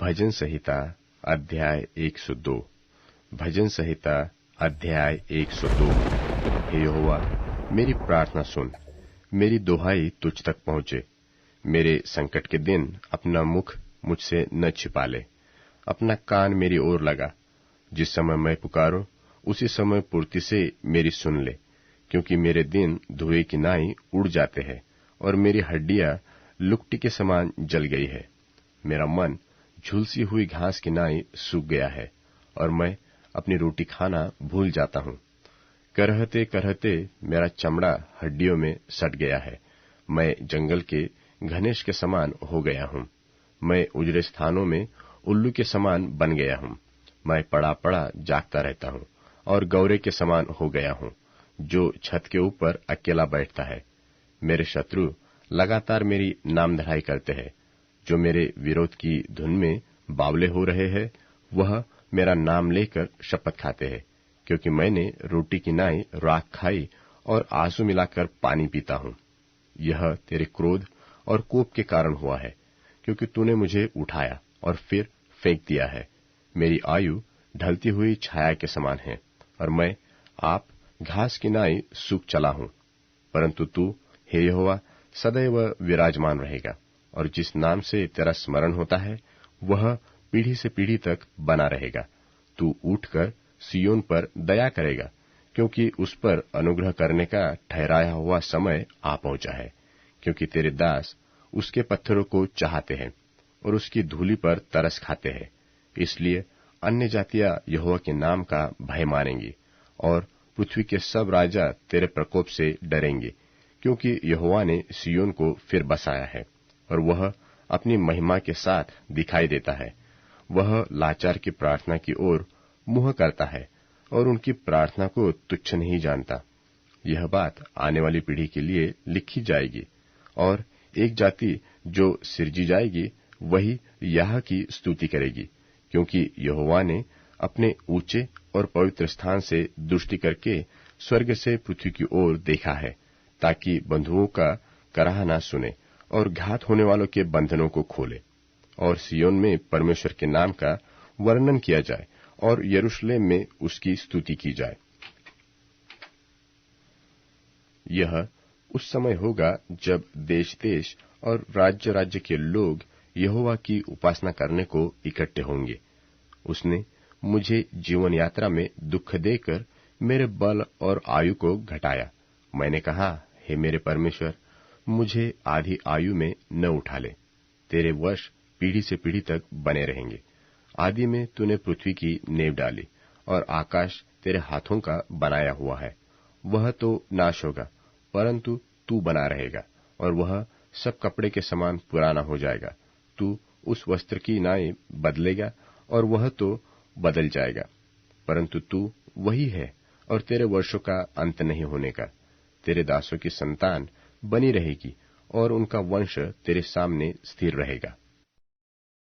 भजन संहिता अध्याय 102। भजन संहिता अध्याय 102। हे यहोवा, मेरी प्रार्थना सुन, मेरी दुहाई तुझ तक पहुंचे। मेरे संकट के दिन अपना मुख मुझसे न छिपा ले। अपना कान मेरी ओर लगा। जिस समय मैं पुकारूं उसी समय पूर्ति से मेरी सुन ले, क्योंकि मेरे दिन धुएं की नाई उड़ जाते हैं और मेरी हड्डियां लुकटी के समान जल गई है। मेरा मन झुलसी हुई घास की नाई सूख गया है और मैं अपनी रोटी खाना भूल जाता हूँ। करहते करहते मेरा चमड़ा हड्डियों में सट गया है। मैं जंगल के घनेश के समान हो गया हूँ। मैं उजड़े स्थानों में उल्लू के समान बन गया हूँ। मैं पड़ा पड़ा जागता रहता हूँ और गौरे के समान हो गया हूँ, जो छत के ऊपर अकेला बैठता है। मेरे शत्रु लगातार मेरी नामधराई करते हैं। जो मेरे विरोध की धुन में बावले हो रहे हैं, वह मेरा नाम लेकर शपथ खाते हैं, क्योंकि मैंने रोटी की नाई राख खाई और आंसू मिलाकर पानी पीता हूँ। यह तेरे क्रोध और कोप के कारण हुआ है, क्योंकि तूने मुझे उठाया और फिर फेंक दिया है। मेरी आयु ढलती हुई छाया के समान है और मैं आप घास की नाई सूख चला हूँ। परंतु तू, हे यहोवा, सदैव विराजमान रहेगा, और जिस नाम से तेरा स्मरण होता है वह पीढ़ी से पीढ़ी तक बना रहेगा। तू उठकर सिय्योन पर दया करेगा, क्योंकि उस पर अनुग्रह करने का ठहराया हुआ समय आ पहुंचा है। क्योंकि तेरे दास उसके पत्थरों को चाहते हैं और उसकी धूलि पर तरस खाते हैं। इसलिए अन्य जातियां यहोवा के नाम का भय मानेंगी और पृथ्वी के सब राजा तेरे प्रकोप से डरेंगे, क्योंकि यहोवा ने सिय्योन को फिर बसाया है और वह अपनी महिमा के साथ दिखाई देता है। वह लाचार की प्रार्थना की ओर मुंह करता है और उनकी प्रार्थना को तुच्छ नहीं जानता। यह बात आने वाली पीढ़ी के लिए लिखी जाएगी, और एक जाति जो सिरजी जाएगी वही याह की स्तुति करेगी, क्योंकि यहोवा ने अपने ऊंचे और पवित्र स्थान से दृष्टि करके स्वर्ग से पृथ्वी की ओर देखा है, ताकि बंधुओं का कराहना सुने और घात होने वालों के बंधनों को खोले। और सिय्योन में परमेश्वर के नाम का वर्णन किया जाए और यरूशलेम में उसकी स्तुति की जाए। यह उस समय होगा जब देश देश और राज्य राज्य के लोग यहोवा की उपासना करने को इकट्ठे होंगे। उसने मुझे जीवन यात्रा में दुख देकर मेरे बल और आयु को घटाया। मैंने कहा, हे मेरे परमेश्वर, मुझे आधी आयु में न उठा ले। तेरे वश पीढ़ी से पीढ़ी तक बने रहेंगे। आदि में तूने पृथ्वी की नींव डाली और आकाश तेरे हाथों का बनाया हुआ है। वह तो नाश होगा, परंतु तू बना रहेगा, और वह सब कपड़े के समान पुराना हो जाएगा। तू उस वस्त्र की नाई बदलेगा और वह तो बदल जाएगा, परंतु तू वही है और तेरे वर्षों का अंत नहीं होने का। तेरे दासों की संतान बनी रहेगी और उनका वंश तेरे सामने स्थिर रहेगा।